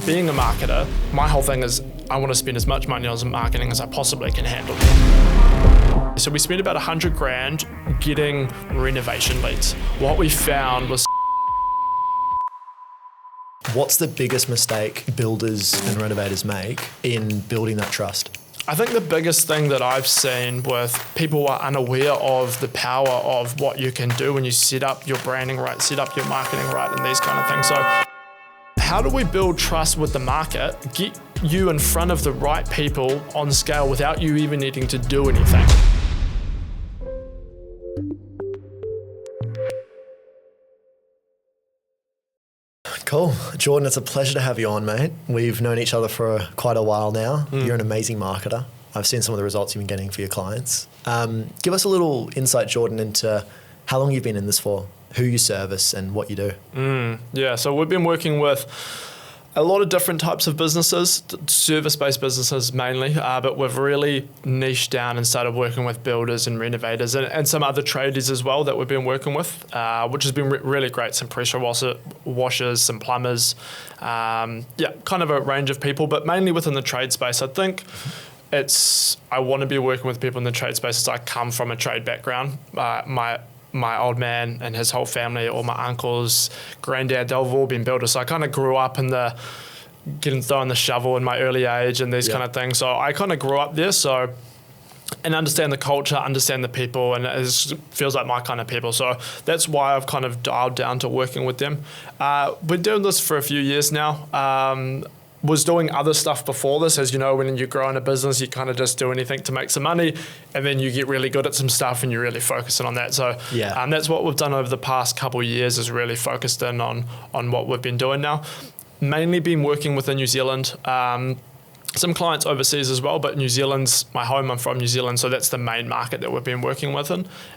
being a marketer, my whole thing is I want to spend as much money on marketing as I possibly can handle. So we spent about 100 grand getting renovation leads. What we found was... What's the biggest mistake builders and renovators make in building that trust? I think the biggest thing that I've seen with people who are unaware of the power of what you can do when you set up your branding right, set up your marketing right, and these kind of things. So how do we build trust with the market, get you in front of the right people on scale without you even needing to do anything? Cool. Jordan, it's a pleasure to have you on, mate. We've known each other for quite a while now. You're an amazing marketer. I've seen some of the results you've been getting for your clients. Give us a little insight, Jordan, into how long you've been in this for, who you service and what you do. Yeah, so we've been working with a lot of different types of businesses, service-based businesses mainly, but we've really niched down and started working with builders and renovators and some other tradies as well that we've been working with, which has been really great. Some pressure washers, some plumbers, kind of a range of people, but mainly within the trade space. I think I want to be working with people in the trade space as I come from a trade background. My old man and his whole family, all my uncles, granddad, they've all been builders. So I kind of grew up in getting thrown the shovel in my early age and these kind of things. So I kind of grew up there. And understand the culture, understand the people, and it feels like my kind of people. So that's why I've kind of dialed down to working with them. We're doing this for a few years now. Was doing other stuff before this. As you know, when you grow in a business, you kind of just do anything to make some money, and then you get really good at some stuff and you're really focusing on that. So that's what we've done over the past couple of years, is really focused in on what we've been doing now. Mainly been working within New Zealand, some clients overseas as well, but New Zealand's my home. I'm from New Zealand, so that's the main market that we've been working with.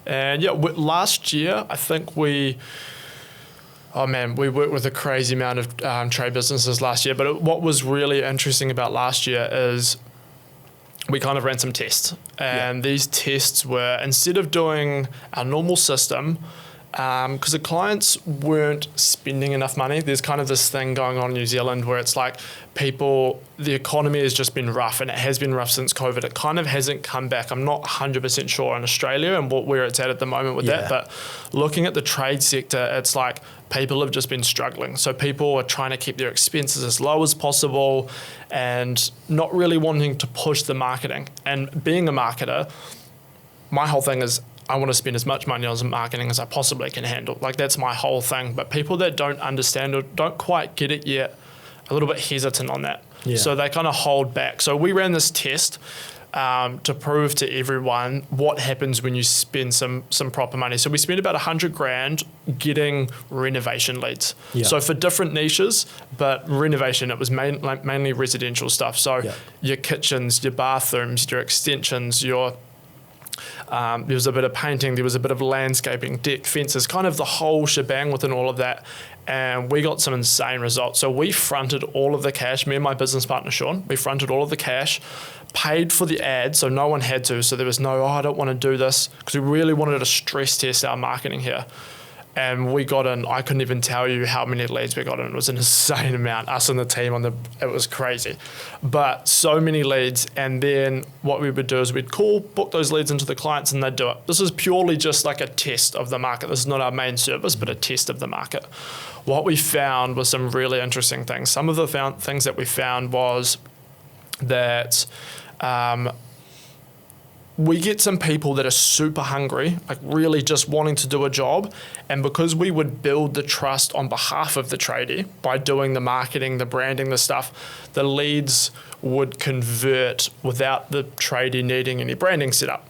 And last year, I think we worked with a crazy amount of trade businesses last year. But what was really interesting about last year is we kind of ran some tests. And these tests were, instead of doing our normal system, because the clients weren't spending enough money. There's kind of this thing going on in New Zealand where it's like the economy has just been rough, and it has been rough since COVID. It kind of hasn't come back. I'm not 100% sure in Australia and where it's at the moment with that, but looking at the trade sector, it's like people have just been struggling. So people are trying to keep their expenses as low as possible and not really wanting to push the marketing. And being a marketer, my whole thing is I want to spend as much money on marketing as I possibly can handle. Like, that's my whole thing. But people that don't understand or don't quite get it yet, a little bit hesitant on that. Yeah. So they kind of hold back. So we ran this test to prove to everyone what happens when you spend some proper money. So we spent about 100 grand getting renovation leads. Yeah. So for different niches, but renovation, it was mainly residential stuff. So your kitchens, your bathrooms, your extensions, there was a bit of painting, there was a bit of landscaping, deck, fences, kind of the whole shebang within all of that. And we got some insane results. So we fronted all of the cash, me and my business partner, Sean, we fronted all of the cash, paid for the ad, so no one had to. So there was no, I don't want to do this, because we really wanted to stress test our marketing here. And we got in, I couldn't even tell you how many leads we got in. It was an insane amount, us and the team it was crazy. But so many leads, and then what we would do is we'd book those leads into the clients and they'd do it. This is purely just like a test of the market. This is not our main service, but a test of the market. What we found was some really interesting things. Some of the things that we found was that we get some people that are super hungry, like really just wanting to do a job. And because we would build the trust on behalf of the tradie by doing the marketing, the branding, the stuff, the leads would convert without the tradie needing any branding set up.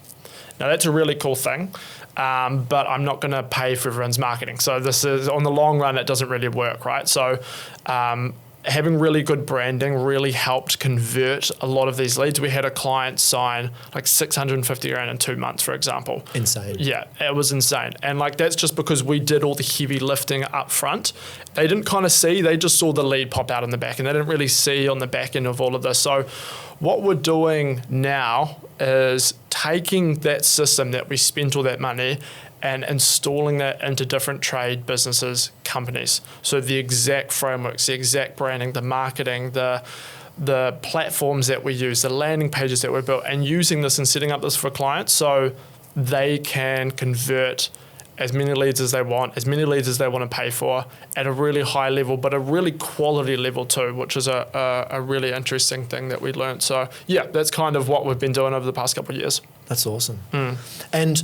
Now that's a really cool thing, but I'm not going to pay for everyone's marketing. So this is, on the long run, it doesn't really work, right? So having really good branding really helped convert a lot of these leads. We had a client sign like 650 grand in 2 months, for example. Insane. Yeah, it was insane. And like, that's just because we did all the heavy lifting up front. They didn't kind of see, they just saw the lead pop out in the back, and they didn't really see on the back end of all of this. So what we're doing now is taking that system that we spent all that money and installing that into different trade businesses, companies. So the exact frameworks, the exact branding, the marketing, the platforms that we use, the landing pages that we built, and using this and setting up this for clients so they can convert as many leads as they want, as many leads as they want to pay for at a really high level, but a really quality level too, which is a really interesting thing that we learned. So yeah, that's kind of what we've been doing over the past couple of years. That's awesome. And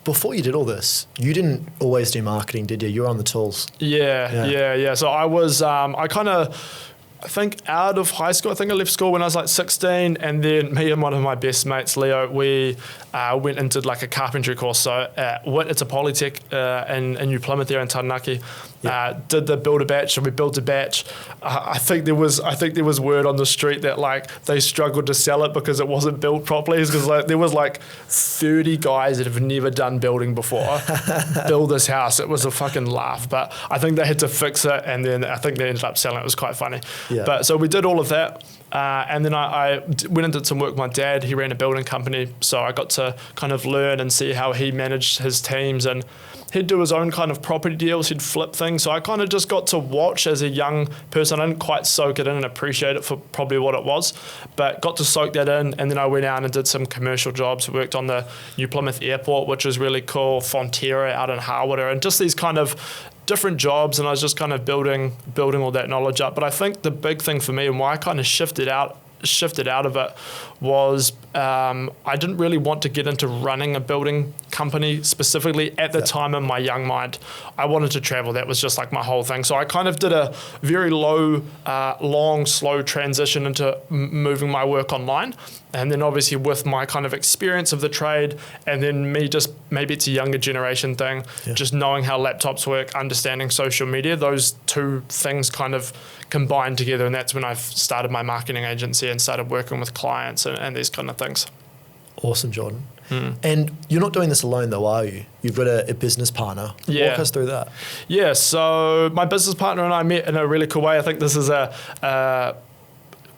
before you did all this, you didn't always do marketing, did you? You were on the tools. Yeah. So I was, I think out of high school, I think I left school when I was like 16, and then me and one of my best mates, Leo, we went and did like a carpentry course. So it's a polytech in New Plymouth there in Taranaki. Did the build a batch, so we built a batch. I think there was word on the street that like they struggled to sell it because it wasn't built properly, because like there was like 30 guys that have never done building before build this house. It was a fucking laugh, but I think they had to fix it, and then I think they ended up selling it. It was quite funny. But so we did all of that. And then I went and did some work with my dad. He ran a building company, so I got to kind of learn and see how he managed his teams, and he'd do his own kind of property deals, he'd flip things. So I kind of just got to watch as a young person. I didn't quite soak it in and appreciate it for probably what it was, but got to soak that in. And then I went out and did some commercial jobs, worked on the New Plymouth Airport, which was really cool, Fonterra out in Harwater, and just these kind of different jobs, and I was just kind of building all that knowledge up. But I think the big thing for me and why I kind of shifted out of it was I didn't really want to get into running a building company specifically at the time in my young mind. I wanted to travel. That was just like my whole thing. So I kind of did a very long, slow transition into moving my work online. And then obviously with my kind of experience of the trade, and then me just, maybe it's a younger generation thing, just knowing how laptops work, understanding social media, those two things kind of combined together. And that's when I started my marketing agency and started working with clients and these kind of things. Awesome, Jordan. And you're not doing this alone though, are you? You've got a business partner. Walk us through that. Yeah, so my business partner and I met in a really cool way. I think this is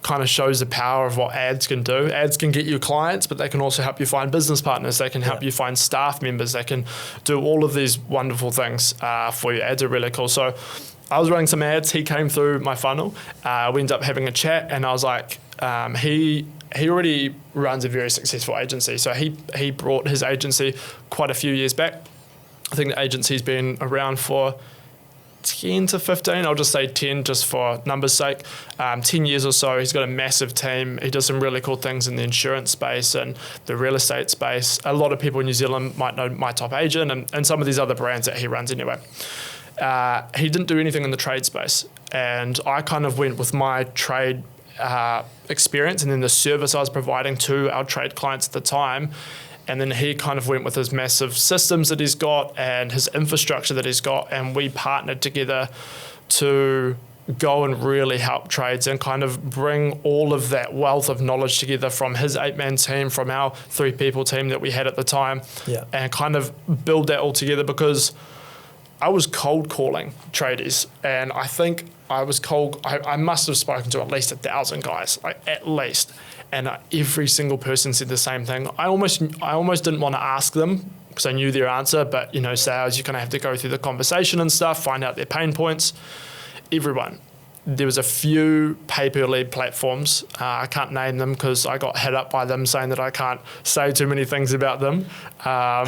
kind of shows the power of what ads can do. Ads can get you clients, but they can also help you find business partners. They can help you find staff members. They can do all of these wonderful things for you. Ads are really cool. So I was running some ads. He came through my funnel. We ended up having a chat, and I was like, he already runs a very successful agency. So he brought his agency quite a few years back. I think the agency's been around for 10 to 15, I'll just say 10 just for numbers sake, 10 years or so. He's got a massive team. He does some really cool things in the insurance space and the real estate space. A lot of people in New Zealand might know My Top Agent and some of these other brands that he runs anyway. He didn't do anything in the trade space, and I kind of went with my trade experience and then the service I was providing to our trade clients at the time. And then he kind of went with his massive systems that he's got and his infrastructure that he's got, and we partnered together to go and really help trades and kind of bring all of that wealth of knowledge together from his 8-man team, from our 3-people team that we had at the time, and kind of build that all together, because I was cold calling tradies, and I think I must have spoken to at least 1,000 guys, like at least. And every single person said the same thing. I almost didn't want to ask them because I knew their answer, but you know, sales, you kind of have to go through the conversation and stuff, find out their pain points. Everyone. There was a few pay-per-lead platforms. I can't name them because I got hit up by them saying that I can't say too many things about them. But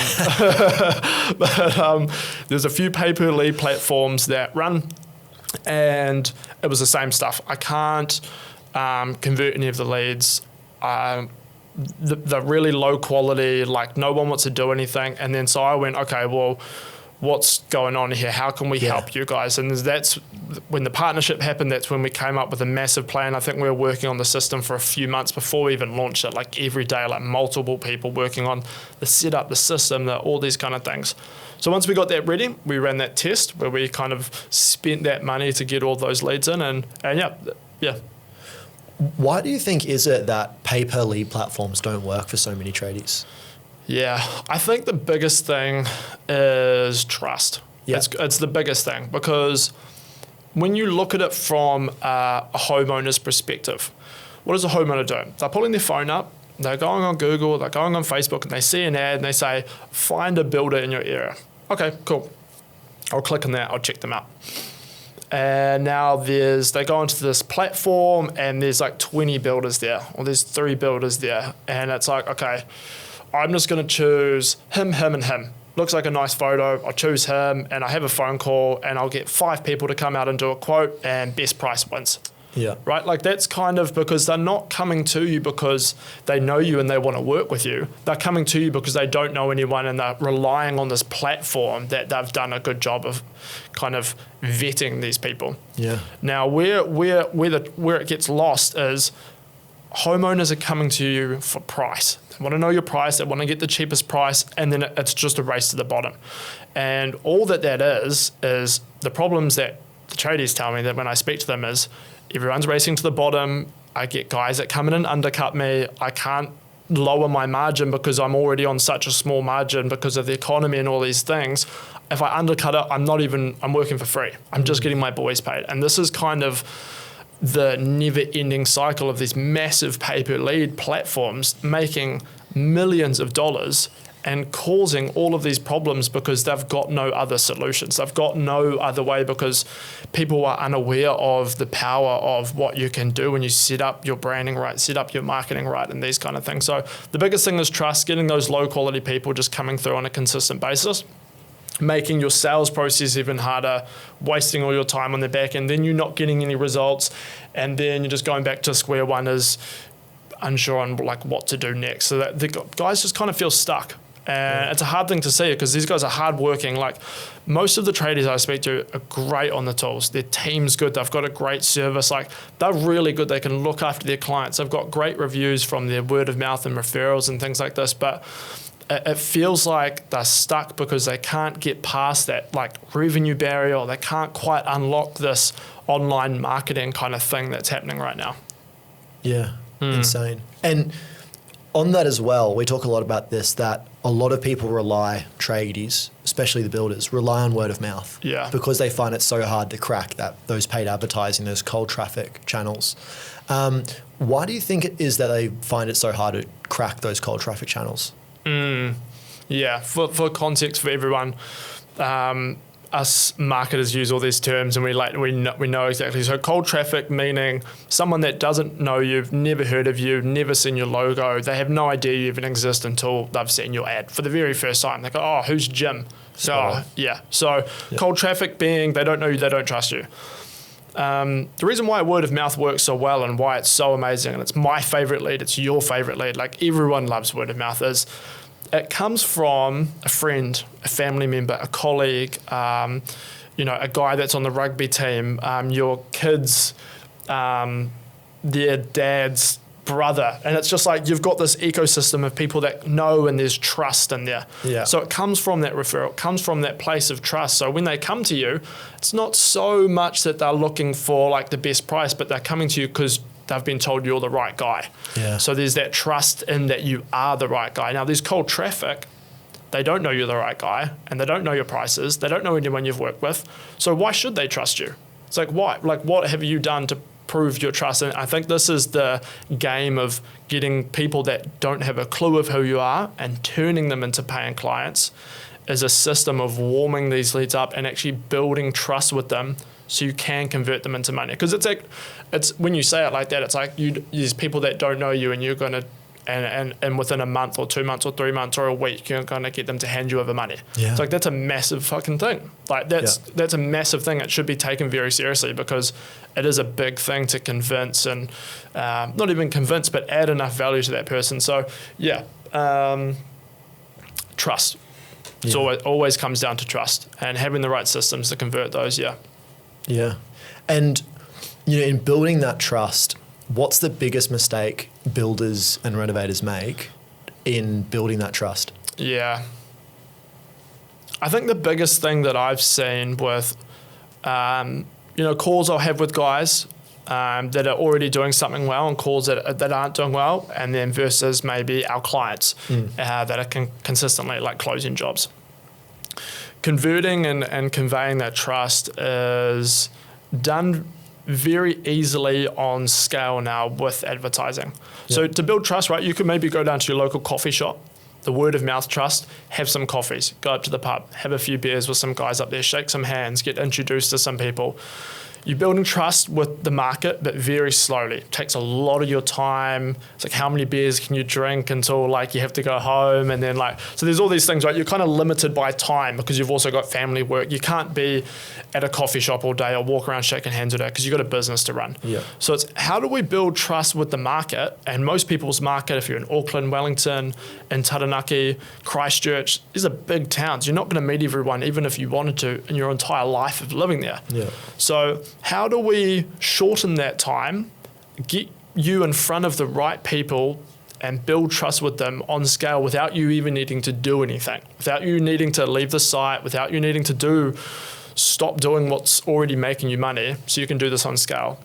there's a few pay-per-lead platforms that run, and it was the same stuff. I can't convert any of the leads. The really low quality, like no one wants to do anything. And then so I went, okay, well, what's going on here? How can we help you guys? And that's when the partnership happened. That's when we came up with a massive plan. I think we were working on the system for a few months before we even launched it, like every day, like multiple people working on the setup, the system, all these kind of things. So once we got that ready, we ran that test where we kind of spent that money to get all those leads in, and yeah. Why do you think is it that pay-per-lead platforms don't work for so many tradies? Yeah, I think the biggest thing is trust. Yeah. It's the biggest thing, because when you look at it from a homeowner's perspective, what does a homeowner do? They're pulling their phone up, They're going on Google, they're going on Facebook, and they see an ad and they say, find a builder in your area. Okay, cool. I'll click on that, I'll check them out. And now they go into this platform and there's like 20 builders there, or there's 3 builders there. And it's like, okay, I'm just going to choose him, and him. Looks like a nice photo. I'll choose him and I have a phone call and I'll get 5 people to come out and do a quote and best price wins. Yeah. Right? Like that's kind of because they're not coming to you because they know you and they want to work with you. They're coming to you because they don't know anyone and they're relying on this platform that they've done a good job of kind of vetting these people. Yeah. Now where it gets lost is homeowners are coming to you for price. They want to know your price. They want to get the cheapest price, and then it's just a race to the bottom. And all that is the problems that the tradies tell me that when I speak to them is everyone's racing to the bottom. I get guys that come in and undercut me. I can't lower my margin because I'm already on such a small margin because of the economy and all these things. If I undercut it, I'm working for free. I'm just getting my boys paid. And this is kind of the never-ending cycle of these massive pay-per-lead platforms making millions of dollars and causing all of these problems because they've got no other solutions. They've got no other way because people are unaware of the power of what you can do when you set up your branding right, set up your marketing right, and these kind of things. So the biggest thing is trust, getting those low-quality people just coming through on a consistent basis, making your sales process even harder, wasting all your time on the back end, then you're not getting any results, and then you're just going back to square one is unsure on like what to do next. So that the guys just kind of feel stuck. And it's a hard thing to see because these guys are hardworking. Like most of the traders I speak to are great on the tools. Their team's good. They've got a great service. Like they're really good. They can look after their clients. They've got great reviews from their word of mouth and referrals and things like this. But it feels like they're stuck because they can't get past that like revenue barrier, or they can't quite unlock this online marketing kind of thing that's happening right now. Yeah, insane. And on that as well, we talk a lot about this, that a lot of people tradies, especially the builders, rely on word of mouth. Yeah. Because they find it so hard to crack those paid advertising, those cold traffic channels. Why do you think it is that they find it so hard to crack those cold traffic channels? Yeah, for context for everyone, us marketers use all these terms and we know exactly. So cold traffic meaning someone that doesn't know you, never heard of you, never seen your logo. They have no idea you even exist until they've seen your ad for the very first time. They go, oh, who's Jim? So yeah. So cold traffic being they don't know you, they don't trust you. The reason why word of mouth works so well and why it's so amazing, and it's my favorite lead, it's your favorite lead, like everyone loves word of mouth, is it comes from a friend, a family member, a colleague, a guy that's on the rugby team, your kids, their dad's brother. And it's just like you've got this ecosystem of people that know and there's trust in there. Yeah. So it comes from that referral, it comes from that place of trust. So when they come to you, it's not so much that they're looking for like the best price, but they're coming to you because they've been told you're the right guy. Yeah. So there's that trust in that you are the right guy. Now there's cold traffic. They don't know you're the right guy and they don't know your prices. They don't know anyone you've worked with. So why should they trust you? It's like, why? Like, what have you done to prove your trust? And I think this is the game of getting people that don't have a clue of who you are and turning them into paying clients is a system of warming these leads up and actually building trust with them so you can convert them into money. Because it's when you say it like that, it's like there's people that don't know you and you're going to, and within a month or 2 months or 3 months or a week, you're going to get them to hand you over money. Yeah. It's like, that's a massive fucking thing. Like that's a massive thing. It should be taken very seriously because it is a big thing to convince and not even convince, but add enough value to that person. So yeah, trust. It's always comes down to trust and having the right systems to convert those. Yeah. Yeah. And, in building that trust, what's the biggest mistake builders and renovators make in building that trust? Yeah. I think the biggest thing that I've seen with, calls I'll have with guys that are already doing something well and calls that aren't doing well, and then versus maybe our clients that are consistently like closing jobs. Converting and conveying that trust is done very easily on scale now with advertising. So to build trust, right, you could maybe go down to your local coffee shop, the word of mouth trust, have some coffees, go up to the pub, have a few beers with some guys up there, shake some hands, get introduced to some people. You're building trust with the market, but very slowly. It takes a lot of your time. It's like, how many beers can you drink until like you have to go home? And then like, so there's all these things, right? You're kind of limited by time because you've also got family work. You can't be at a coffee shop all day or walk around shaking hands all day because you've got a business to run. Yeah. So it's how do we build trust with the market? And most people's market, if you're in Auckland, Wellington, in Taranaki, Christchurch, these are big towns. You're not going to meet everyone, even if you wanted to, in your entire life of living there. Yeah. So how do we shorten that time, get you in front of the right people and build trust with them on scale without you even needing to do anything, without you needing to leave the site, without you needing to stop doing what's already making you money so you can do this on scale?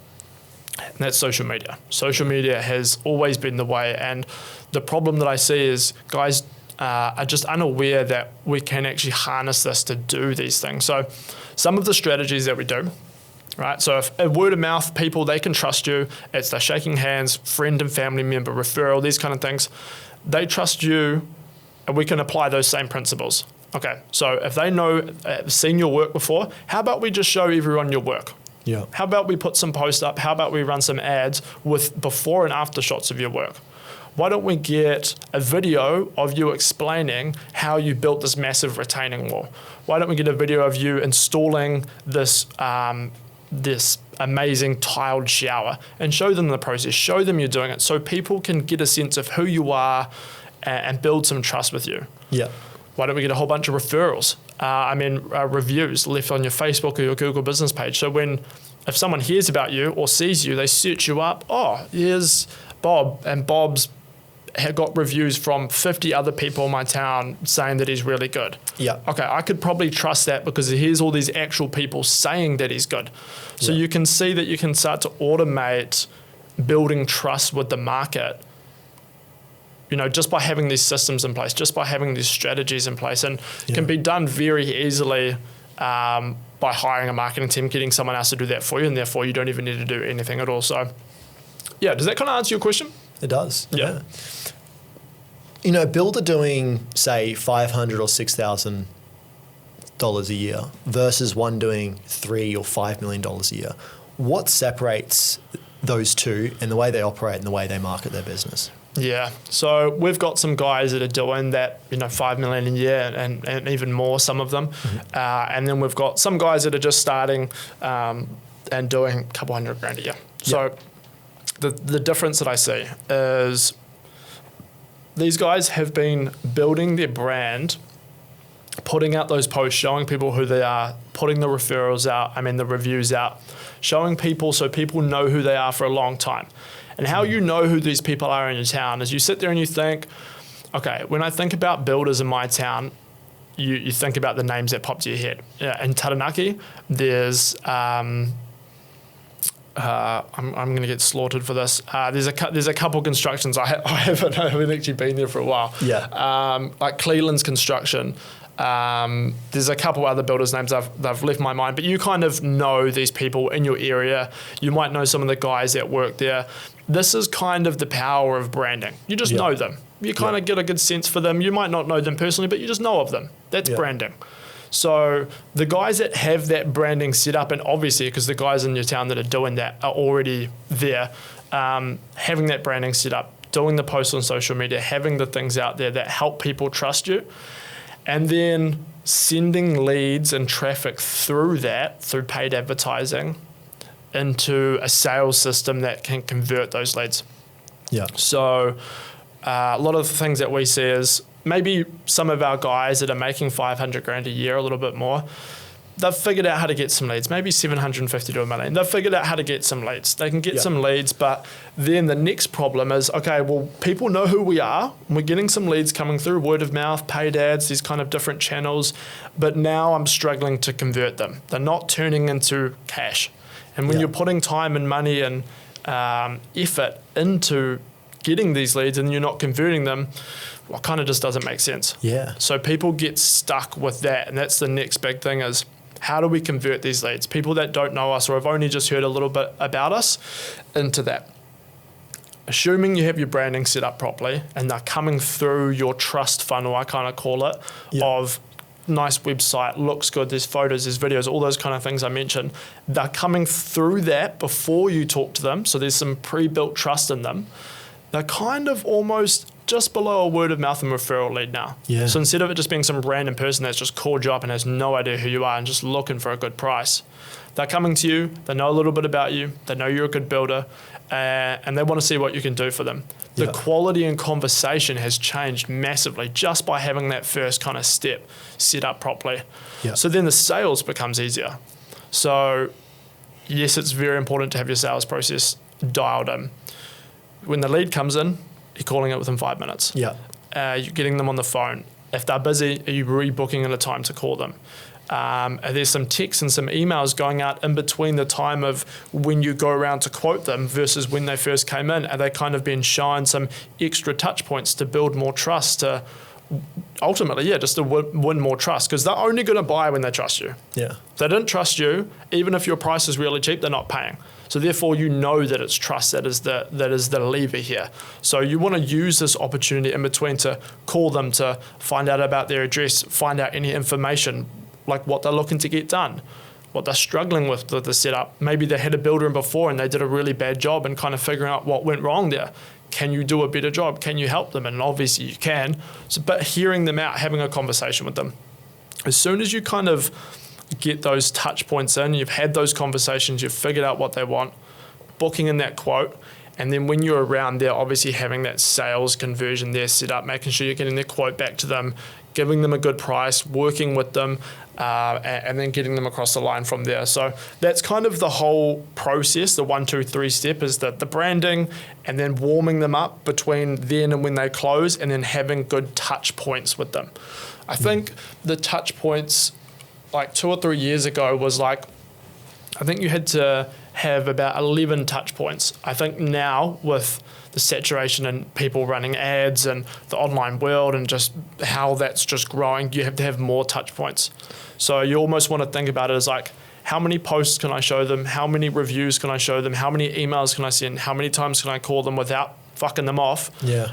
And that's social media. Social media has always been the way. And the problem that I see is guys are just unaware that we can actually harness this to do these things. So some of the strategies that we do, right? So if a word of mouth, people, they can trust you. It's the shaking hands, friend and family member referral, these kind of things. They trust you, and we can apply those same principles. Okay, so if they know, seen your work before, how about we just show everyone your work? Yeah. How about we put some posts up? How about we run some ads with before and after shots of your work? Why don't we get a video of you explaining how you built this massive retaining wall? Why don't we get a video of you installing this this amazing tiled shower and show them the process, show them you're doing it so people can get a sense of who you are and build some trust with you. Yeah. Why don't we get a whole bunch of referrals? Reviews left on your Facebook or your Google business page. So if someone hears about you or sees you, they search you up. Oh, here's Bob, and Bob's got reviews from 50 other people in my town saying that he's really good. Yeah. Okay, I could probably trust that because here's all these actual people saying that he's good. So you can see that you can start to automate building trust with the market, just by having these systems in place, just by having these strategies in place. And it can be done very easily by hiring a marketing team, getting someone else to do that for you, and therefore you don't even need to do anything at all. So yeah, does that kind of answer your question? It does. Yeah. Builder doing, say, $500,000 or $6,000 a year versus one doing $3 or $5 million a year. What separates those two in the way they operate and the way they market their business? Yeah, so we've got some guys that are doing that, $5 million a year and even more, some of them. Mm-hmm. And then we've got some guys that are just starting and doing a couple $100,000 a year. So the difference that I see is these guys have been building their brand, putting out those posts, showing people who they are, putting the referrals out, the reviews out, showing people so people know who they are for a long time. And how you know who these people are in your town is you sit there and you think, okay, when I think about builders in my town, you think about the names that pop to your head. In Taranaki, there's I'm going to get slaughtered for this. There's a couple constructions. I haven't actually been there for a while. Yeah. Like Cleland's Construction. There's a couple other builders' names they've left my mind, but you kind of know these people in your area. You might know some of the guys that work there. This is kind of the power of branding. You just know them. You kind of get a good sense for them. You might not know them personally, but you just know of them. That's branding. So the guys that have that branding set up, and obviously because the guys in your town that are doing that are already there, having that branding set up, doing the posts on social media, having the things out there that help people trust you, and then sending leads and traffic through paid advertising into a sales system that can convert those leads. Yeah. So a lot of the things that we see is maybe some of our guys that are making $500,000 a year, a little bit more, they've figured out how to get some leads, maybe 750 to $1 million. They've figured out how to get some leads. They can get some leads, but then the next problem is, okay, well, people know who we are. We're getting some leads coming through word of mouth, paid ads, these kind of different channels, but now I'm struggling to convert them. They're not turning into cash. And when you're putting time and money and effort into getting these leads and you're not converting them, well, kind of just doesn't make sense. Yeah. So people get stuck with that, and that's the next big thing is How do we convert these leads? People that don't know us or have only just heard a little bit about us into that. Assuming you have your branding set up properly and they're coming through your trust funnel, I kind of call it, of nice website, looks good, there's photos, there's videos, all those kind of things I mentioned. They're coming through that before you talk to them, so there's some pre-built trust in them. They're kind of almost just below a word of mouth and referral lead now. Yeah. So instead of it just being some random person that's just called you up and has no idea who you are and just looking for a good price, they're coming to you, they know a little bit about you, they know you're a good builder, and they want to see what you can do for them. The quality and conversation has changed massively just by having that first kind of step set up properly. Yeah. So then the sales becomes easier. So yes, it's very important to have your sales process dialed in. When the lead comes in, you're calling it within 5 minutes. Yeah. You're getting them on the phone. If they're busy, are you rebooking in a time to call them? There's some texts and some emails going out in between the time of when you go around to quote them versus when they first came in. Are they kind of being shown some extra touch points to build more trust, to ultimately, just to win more trust? Because they're only going to buy when they trust you. Yeah. If they didn't trust you, even if your price is really cheap, they're not paying. So therefore, you know that it's trust that is the lever here. So you want to use this opportunity in between to call them, to find out about their address, find out any information, like what they're looking to get done, what they're struggling with the setup. Maybe they had a builder in before and they did a really bad job, and kind of figuring out what went wrong there. Can you do a better job? Can you help them? And obviously you can. So, but hearing them out, having a conversation with them. As soon as you kind of get those touch points in, you've had those conversations, you've figured out what they want, booking in that quote, and then when you're around there, obviously having that sales conversion there set up, making sure you're getting their quote back to them, giving them a good price, working with them, and then getting them across the line from there. So that's kind of the whole process. The 1, 2, 3 step is the branding, and then warming them up between then and when they close, and then having good touch points with them. I think the touch points, like 2 or 3 years ago, was like, I think you had to have about 11 touch points. I think now, with the saturation and people running ads and the online world and just how that's just growing, you have to have more touch points. So you almost want to think about it as like, how many posts can I show them? How many reviews can I show them? How many emails can I send? How many times can I call them without fucking them off? Yeah.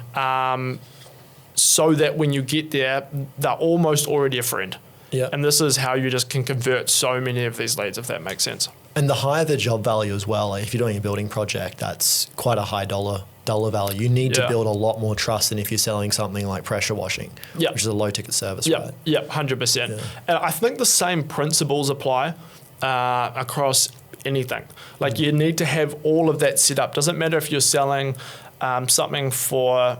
So that when you get there, they're almost already a friend. Yeah. And this is how you just can convert so many of these leads, if that makes sense. And the higher the job value as well, like if you're doing a building project, that's quite a high dollar value. You need to build a lot more trust than if you're selling something like pressure washing, which is a low ticket service, right? Yeah, 100%. And I think the same principles apply across anything. Like you need to have all of that set up. Doesn't matter if you're selling something for,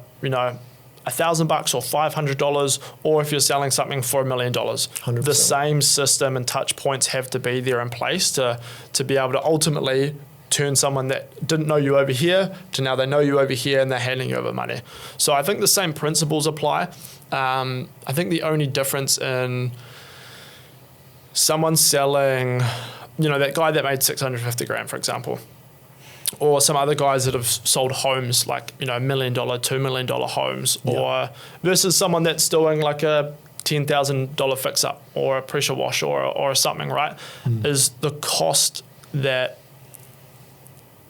$1,000 or $500, or if you're selling something for $1 million. 100%. The same system and touch points have to be there in place to be able to ultimately turn someone that didn't know you over here to now they know you over here and they're handing you over money. So I think the same principles apply. I think the only difference in someone selling, that guy that made 650 grand, for example, or some other guys that have sold homes like, $1 million, $2 million homes, or versus someone that's doing like a $10,000 fix up or a pressure wash or something, right? Is the cost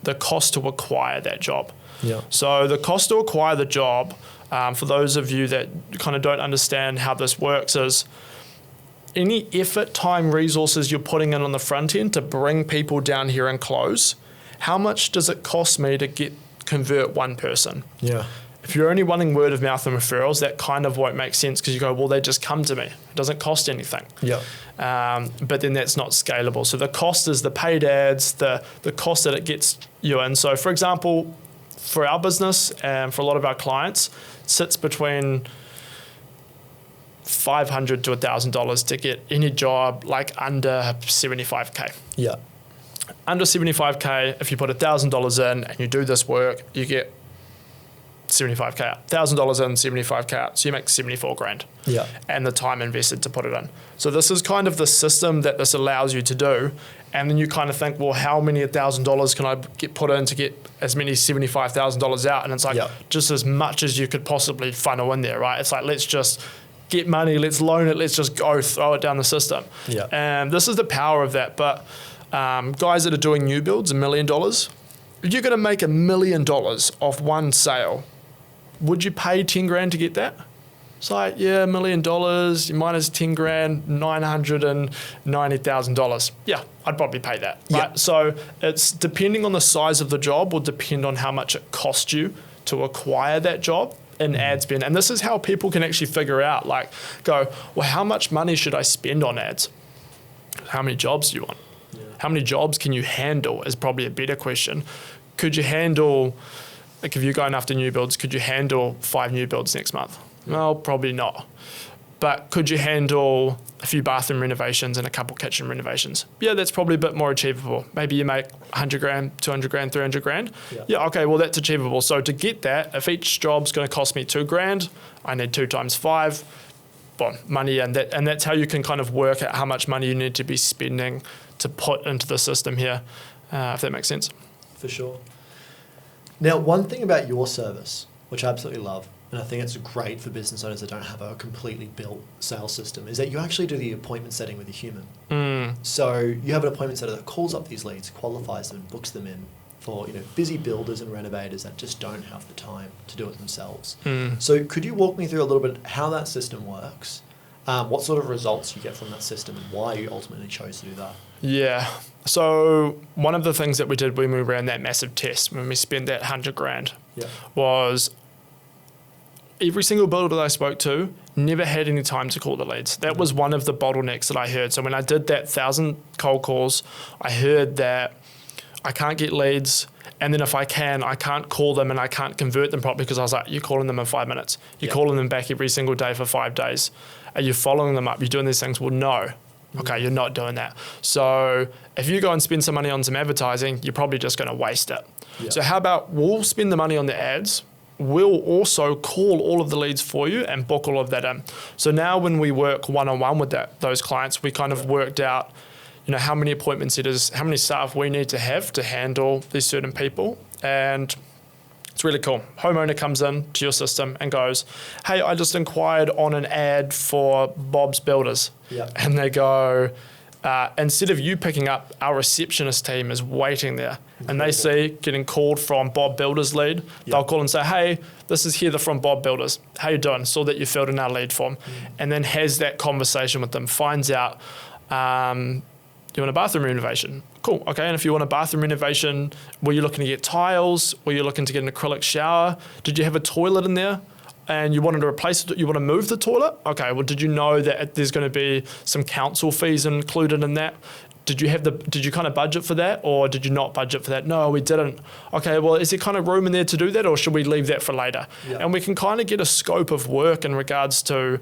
to acquire that job. Yeah. So the cost to acquire the job, for those of you that kind of don't understand how this works, is any effort, time, resources you're putting in on the front end to bring people down here and close. How much does it cost me to convert one person? Yeah. If you're only wanting word of mouth and referrals, that kind of won't make sense because you go, well, they just come to me. It doesn't cost anything. Yeah. But then that's not scalable. So the cost is the paid ads, the cost that it gets you in. So for example, for our business and for a lot of our clients, it sits between $500 to $1,000 to get any job like under 75K. Yeah. Under 75K, if you put $1,000 in and you do this work, you get 75K out. $1,000 in, 75K out. So you make 74 grand. Yeah. And the time invested to put it in. So this is kind of the system that this allows you to do. And then you kind of think, well, how many $1,000 can I get put in to get as many $75,000 out? And it's like just as much as you could possibly funnel in there, right? It's like, let's just get money, let's loan it, let's just go throw it down the system. Yeah. And this is the power of that. But guys that are doing new builds, $1 million, if you're going to make $1 million off one sale, would you pay 10 grand to get that? It's like, yeah, $1 million, minus 10 grand, $990,000. Yeah, I'd probably pay that. Right? Yeah. So it's depending on the size of the job will depend on how much it costs you to acquire that job in ad spend. And this is how people can actually figure out, like, go, well, how much money should I spend on ads? How many jobs do you want? Yeah. How many jobs can you handle is probably a better question. Could you handle, like if you're going after new builds, could you handle 5 new builds next month? Well, probably not. But could you handle a few bathroom renovations and a couple kitchen renovations? Yeah, that's probably a bit more achievable. Maybe you make 100 grand, 200 grand, 300 grand. Yeah, okay, well, that's achievable. So to get that, if each job's going to cost me 2 grand, I need 2 times 5, boom, money in. And that's how you can kind of work out how much money you need to be spending to put into the system here, if that makes sense. For sure. Now, one thing about your service, which I absolutely love, and I think it's great for business owners that don't have a completely built sales system, is that you actually do the appointment setting with a human. So you have an appointment setter that calls up these leads, qualifies them, and books them in for busy builders and renovators that just don't have the time to do it themselves. So could you walk me through a little bit how that system works, what sort of results you get from that system, and why you ultimately chose to do that? Yeah. So one of the things that we did when we ran that massive test, when we spent that 100 grand, was every single builder that I spoke to never had any time to call the leads. That was one of the bottlenecks that I heard. So when I did that 1,000 cold calls, I heard that I can't get leads. And then if I can, I can't call them and I can't convert them properly because I was like, you're calling them in 5 minutes. You're calling them back every single day for 5 days. Are you following them up? You're doing these things? Well, no. Okay, you're not doing that. So if you go and spend some money on some advertising, you're probably just going to waste it. So how about we'll spend the money on the ads. We'll also call all of the leads for you and book all of that in. So now when we work one-on-one with those clients, we kind of worked out, how many appointment setters, how many staff we need to have to handle these certain people. And it's really cool. Homeowner comes in to your system and goes, hey, I just inquired on an ad for Bob's Builders. And they go, instead of you picking up, our receptionist team is waiting there. And they see getting called from Bob Builders lead. They'll call and say, hey, this is Heather from Bob Builders. How you doing? Saw that you filled in our lead form. And then has that conversation with them, finds out, you want a bathroom renovation? Cool, okay. And if you want a bathroom renovation, were you looking to get tiles? Were you looking to get an acrylic shower? Did you have a toilet in there? And you wanted to replace it, you want to move the toilet? Okay, well, did you know that there's going to be some council fees included in that? Did you kind of budget for that, or did you not budget for that? No, we didn't. Okay, well, is there kind of room in there to do that, or should we leave that for later? And we can kind of get a scope of work in regards to,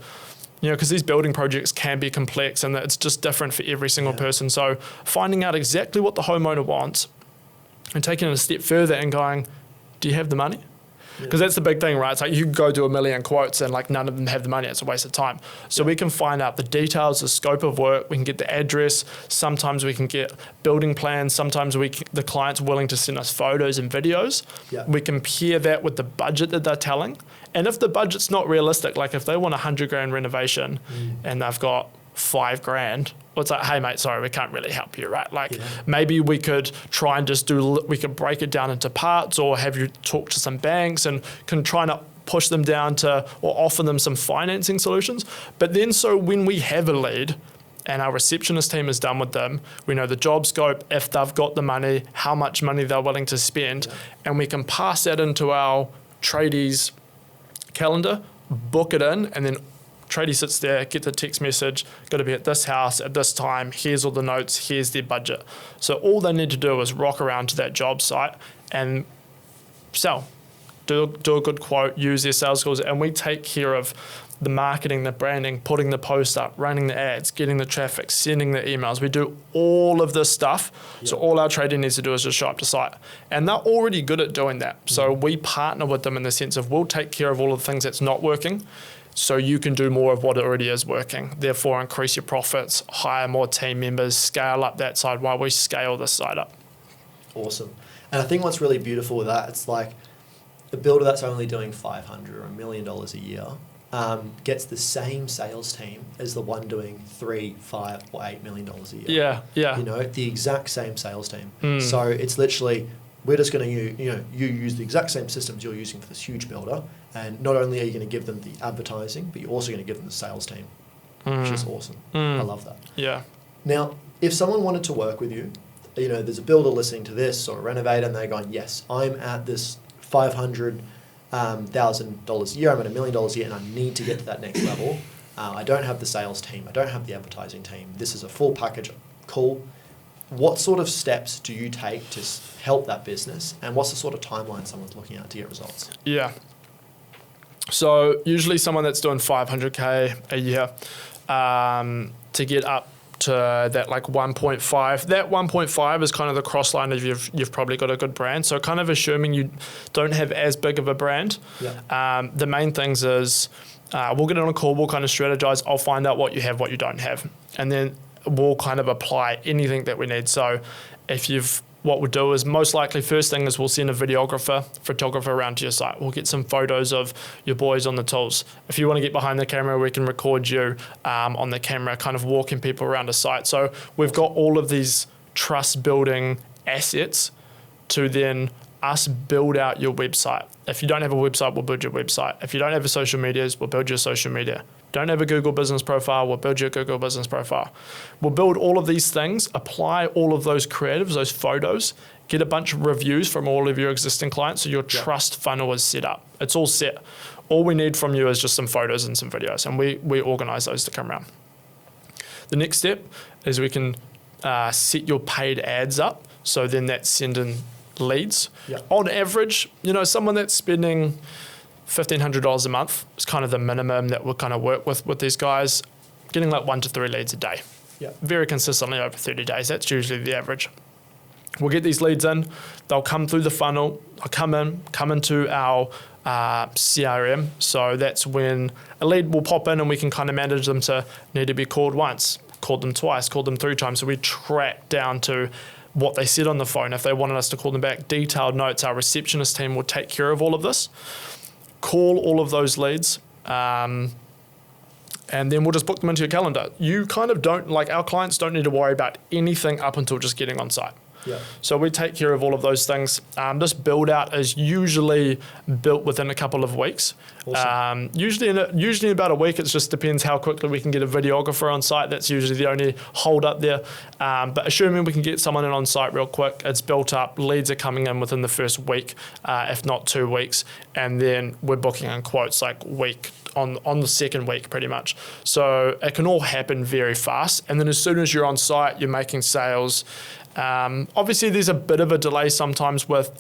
because these building projects can be complex and it's just different for every single person. So finding out exactly what the homeowner wants and taking it a step further and going, do you have the money? Because that's the big thing, right? It's like you go do 1 million quotes and like none of them have the money. It's a waste of time. So we can find out the details, the scope of work. We can get the address. Sometimes we can get building plans. Sometimes the client's willing to send us photos and videos. We compare that with the budget that they're telling. And if the budget's not realistic, like if they want a 100 grand renovation and they've got 5 grand, well, it's like, hey mate, sorry, we can't really help you, right? Like maybe we could try and just we could break it down into parts, or have you talk to some banks and can try and push them down to, or offer them some financing solutions. But then so when we have a lead and our receptionist team is done with them, we know the job scope, if they've got the money, how much money they're willing to spend, and we can pass that into our tradies calendar, book it in, and then tradie sits there, gets a text message, got to be at this house at this time, here's all the notes, here's their budget. So all they need to do is rock around to that job site and sell. Do a good quote, use their sales skills, and we take care of the marketing, the branding, putting the post up, running the ads, getting the traffic, sending the emails. We do all of this stuff. So all our tradie needs to do is just show up to site. And they're already good at doing that. So we partner with them in the sense of we'll take care of all of the things that's not working, so you can do more of what already is working. Therefore, increase your profits, hire more team members, scale up that side while we scale this side up. Awesome. And I think what's really beautiful with that, it's like a builder that's only doing $500 or $1 million a year gets the same sales team as the one doing $3, $5, or $8 million a year. Yeah, yeah. You know, the exact same sales team. So it's literally, we're just going to, you use the exact same systems you're using for this huge builder, and not only are you going to give them the advertising, but you're also going to give them the sales team, which is awesome. I love that. Yeah. Now, if someone wanted to work with you, you know, there's a builder listening to this or a renovator, and they're going, yes, I'm at this $500,000 a year, I'm at $1 million a year, and I need to get to that next level. I don't have the sales team, I don't have the advertising team. This is a full package. Cool. What sort of steps do you take to help that business, and what's the sort of timeline someone's looking at to get results? Yeah. So usually someone that's doing 500K a year to get up to that like 1.5. That 1.5 is kind of the cross line of you've probably got a good brand. So kind of assuming you don't have as big of a brand. Yeah. The main things is we'll get on a call, we'll kind of strategize. I'll find out what you have, what you don't have. And then we'll kind of apply anything that we need. So what we'll do is most likely first thing is we'll send a photographer around to your site. We'll get some photos of your boys on the tools. If you want to get behind the camera, we can record you on the camera, kind of walking people around a site. So we've got all of these trust building assets to then us build out your website. If you don't have a website, we'll build your website. If you don't have a social medias, we'll build your social media. Don't have a Google business profile, we'll build your Google business profile. We'll build all of these things, apply all of those creatives, those photos, get a bunch of reviews from all of your existing clients so your trust funnel is set up. It's all set. All we need from you is just some photos and some videos, and we organize those to come around. The next step is we can set your paid ads up, so then that's sending leads. Yeah. On average, someone that's spending $1,500 a month is kind of the minimum that we'll kind of work with these guys, getting like 1 to 3 leads a day. Yeah. Very consistently over 30 days. That's usually the average. We'll get these leads in. They'll come through the funnel. They'll come into our CRM. So that's when a lead will pop in and we can kind of manage them to need to be called once, called them twice, called them 3 times. So we track down to what they said on the phone. If they wanted us to call them back, detailed notes, our receptionist team will take care of all of this. Call all of those leads, and then we'll just book them into your calendar. You kind of don't, our clients don't need to worry about anything up until just getting on site. Yeah. So we take care of all of those things. This build out is usually built within a couple of weeks. Awesome. Usually in about a week. It just depends how quickly we can get a videographer on site. That's usually the only hold up there. But assuming we can get someone in on site real quick, it's built up. Leads are coming in within the first week, if not 2 weeks, and then we're booking in quotes like week on the second week pretty much. So it can all happen very fast. And then as soon as you're on site, you're making sales. Obviously, there's a bit of a delay sometimes with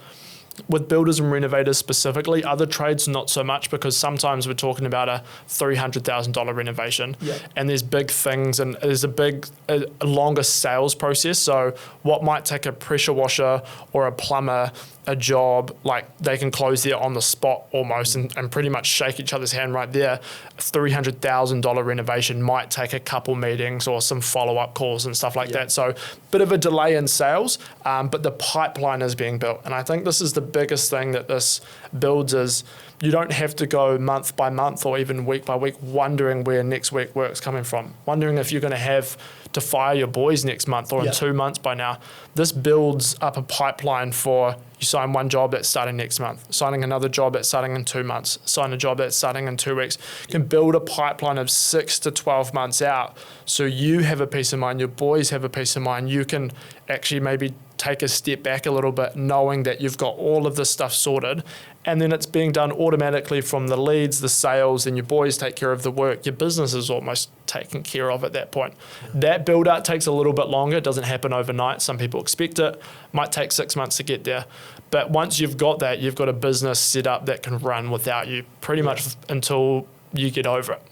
builders and renovators specifically. Other trades, not so much, because sometimes we're talking about a $300,000 renovation, and there's big things, and there's a longer sales process. So what might take a pressure washer or a plumber a job, they can close there on the spot almost and pretty much shake each other's hand right there. A $300,000 renovation might take a couple meetings or some follow-up calls and stuff like that. So bit of a delay in sales, but the pipeline is being built. And I think this is the biggest thing that this builds is you don't have to go month by month or even week by week wondering where next week work's coming from, wondering if you're going to have to fire your boys next month or in 2 months by now. This builds up a pipeline for you sign one job that's starting next month, signing another job that's starting in 2 months, sign a job that's starting in 2 weeks. You can build a pipeline of 6 to 12 months out so you have a peace of mind, your boys have a peace of mind. You can actually maybe take a step back a little bit knowing that you've got all of this stuff sorted, and then it's being done automatically from the leads, the sales, and your boys take care of the work. Your business is almost taken care of at that point. That build out takes a little bit longer. It doesn't happen overnight. Some people expect it. Might take 6 months to get there. But once you've got that, you've got a business set up that can run without you pretty much until you get over it.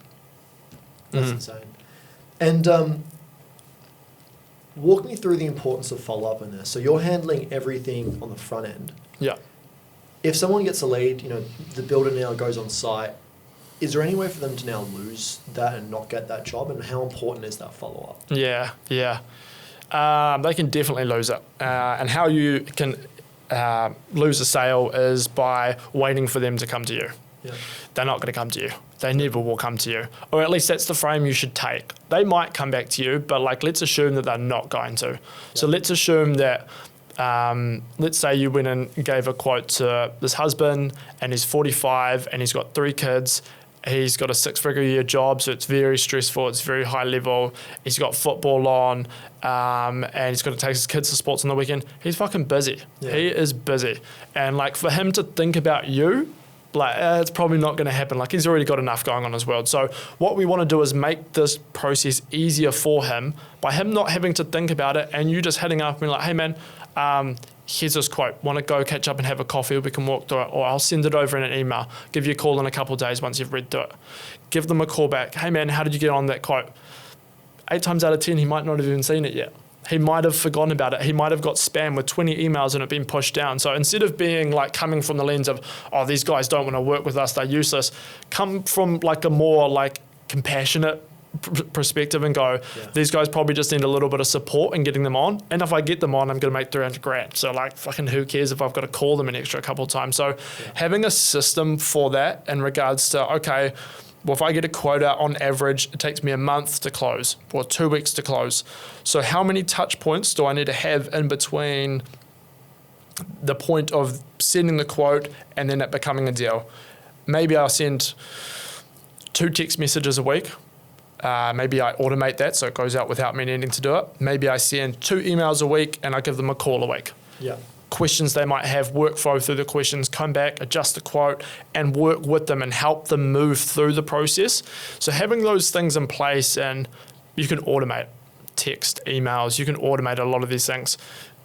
That's insane. And walk me through the importance of follow-up in this. So you're handling everything on the front end. Yeah. If someone gets a lead, the builder now goes on site, is there any way for them to now lose that and not get that job? And how important is that follow-up? Yeah. They can definitely lose it. And how you can lose a sale is by waiting for them to come to you. they're not going to come to you. They never will come to you. Or at least that's the frame you should take. They might come back to you, but like, let's assume that they're not going to. So let's assume that, let's say you went and gave a quote to this husband and he's 45 and he's got 3 kids. He's got a 6-figure a year job, so it's very stressful. It's very high level. He's got football on, and he's got to take his kids to sports on the weekend. He's fucking busy. Yeah. He is busy. And like, for him to think about you, like, it's probably not going to happen. Like, he's already got enough going on in his world. So what we want to do is make this process easier for him by him not having to think about it, and you just hitting up and being like, hey man, here's this quote. Want to go catch up and have a coffee? We can walk through it, or I'll send it over in an email. Give you a call in a couple of days once you've read through it. Give them a call back. Hey man, how did you get on that quote? 8 times out of 10, he might not have even seen it yet. He might have forgotten about it. He might have got spam with 20 emails and it been pushed down. So instead of being like coming from the lens of, oh, these guys don't want to work with us, they're useless, come from like a more like compassionate perspective and go, these guys probably just need a little bit of support in getting them on, and if I get them on, I'm going to make 300 grand, so like fucking who cares if I've got to call them an extra couple of times. So having a system for that in regards to, okay, well, if I get a quota on average, it takes me a month to close or 2 weeks to close, so how many touch points do I need to have in between the point of sending the quote and then it becoming a deal? Maybe I'll send 2 text messages a week. Maybe I automate that so it goes out without me needing to do it. Maybe I send 2 emails a week and I give them a call a week. Questions they might have, workflow through the questions, come back, adjust the quote, and work with them and help them move through the process. So having those things in place, and you can automate text, emails, you can automate a lot of these things.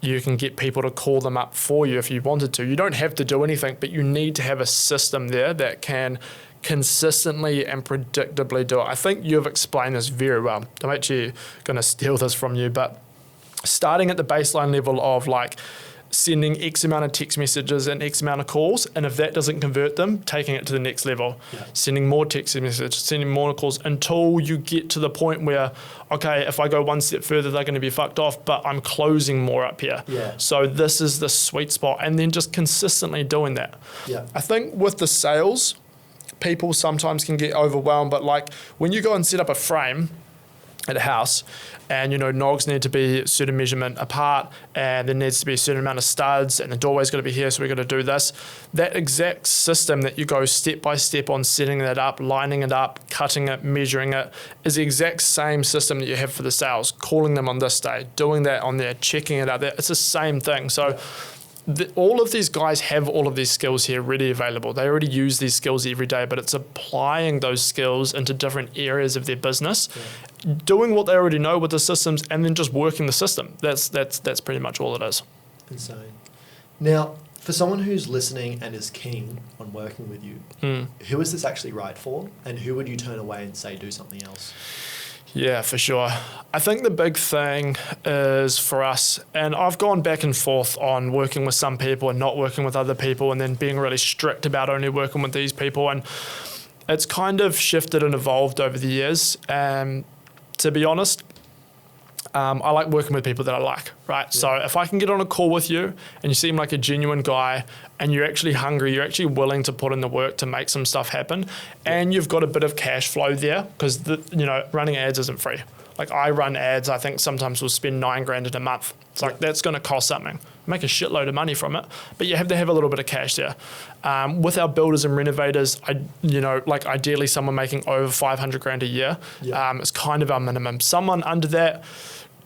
You can get people to call them up for you if you wanted to. You don't have to do anything, but you need to have a system there that can consistently and predictably do it. I think you've explained this very well. I'm actually going to steal this from you, but starting at the baseline level of like sending X amount of text messages and X amount of calls, and if that doesn't convert them, taking it to the next level, sending more text messages, sending more calls until you get to the point where, okay, if I go one step further, they're going to be fucked off, but I'm closing more up here. So this is the sweet spot, and then just consistently doing that. I think with the sales, people sometimes can get overwhelmed, but like when you go and set up a frame at a house and, you know, nogs need to be a certain measurement apart and there needs to be a certain amount of studs and the doorway's got to be here, so we're going to do this. That exact system that you go step by step on setting that up, lining it up, cutting it, measuring it, is the exact same system that you have for the sales, calling them on this day, doing that on there, checking it out there. It's the same thing. So all of these guys have all of these skills here ready available. They already use these skills every day, but it's applying those skills into different areas of their business, doing what they already know with the systems, and then just working the system. That's pretty much all it is. Insane. Now, for someone who's listening and is keen on working with you, who is this actually right for, and who would you turn away and say do something else? Yeah, for sure. I think the big thing is for us, and I've gone back and forth on working with some people and not working with other people, and then being really strict about only working with these people. And it's kind of shifted and evolved over the years. To be honest, I like working with people that I like, right? So if I can get on a call with you and you seem like a genuine guy and you're actually hungry, you're actually willing to put in the work to make some stuff happen, and you've got a bit of cash flow there, because running ads isn't free. Like I run ads, I think sometimes we'll spend $9,000 in a month. It's like that's going to cost something. Make a shitload of money from it, but you have to have a little bit of cash there. With our builders and renovators, like ideally someone making over $500,000 a year is kind of our minimum. Someone under that,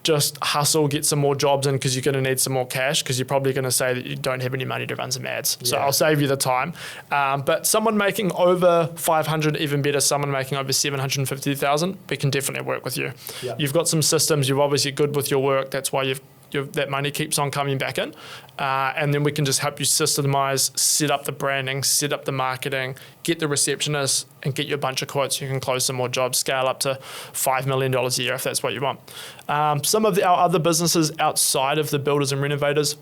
just hustle, get some more jobs in, because you're going to need some more cash, because you're probably going to say that you don't have any money to run some ads. So I'll save you the time. But someone making over 500, even better, someone making over 750,000, we can definitely work with you. You've got some systems, you're obviously good with your work, that's why that money keeps on coming back in, and then we can just help you systemize, set up the branding, set up the marketing, get the receptionist, and get you a bunch of quotes. You can close some more jobs, scale up to $5 million a year if that's what you want. Some of our other businesses outside of the builders and renovators,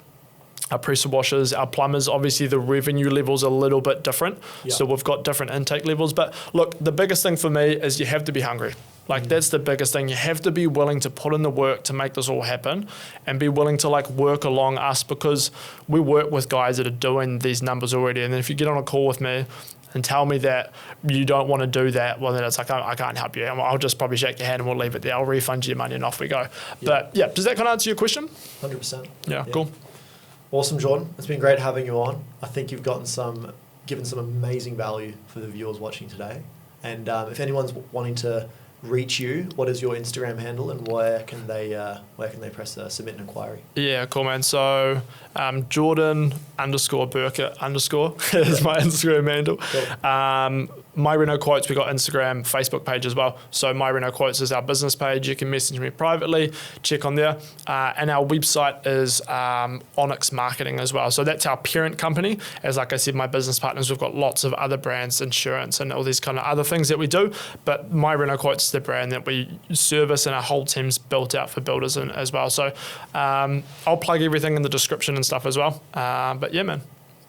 our pressure washers, our plumbers, obviously the revenue level's a little bit different. So we've got different intake levels. But look, the biggest thing for me is you have to be hungry. Like that's the biggest thing. You have to be willing to put in the work to make this all happen, and be willing to like work along us, because we work with guys that are doing these numbers already. And then if you get on a call with me and tell me that you don't want to do that, well then it's like, I can't help you. I'll just probably shake your hand and we'll leave it there. I'll refund you your money and off we go. But yeah, does that kind of answer your question? 100%. Yeah, cool. Awesome, Jordan. It's been great having you on. I think you've given some amazing value for the viewers watching today. And if anyone's wanting to reach you, what is your Instagram handle, and where can they press submit an inquiry? Yeah, cool, man. So Jordan_Burkett_ is my Instagram handle. Cool. My Reno Quotes, we got Instagram, Facebook page as well. So My Reno Quotes is our business page. You can message me privately, check on there. And our website is Onix Marketing as well. So that's our parent company. As like I said, my business partners, we've got lots of other brands, insurance and all these kind of other things that we do. But My Reno Quotes is the brand that we service, and our whole team's built out for builders as well. So I'll plug everything in the description and stuff as well. But yeah, man.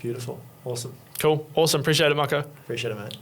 Beautiful. Awesome. Cool. Awesome. Appreciate it, Mako. Appreciate it, mate.